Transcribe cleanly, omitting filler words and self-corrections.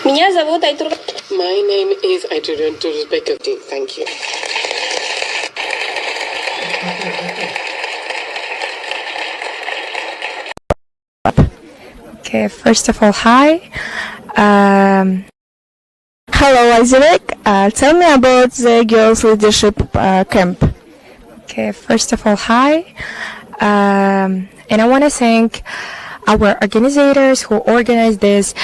Меня зовут Айтурган. My name is Айтурган Джолдошбекова. Thank you. Okay, first of all, hi. Hello, Isaac. Tell me about the girls' leadership camp. Okay, first of all, hi. And I want to thank our organizers who organized this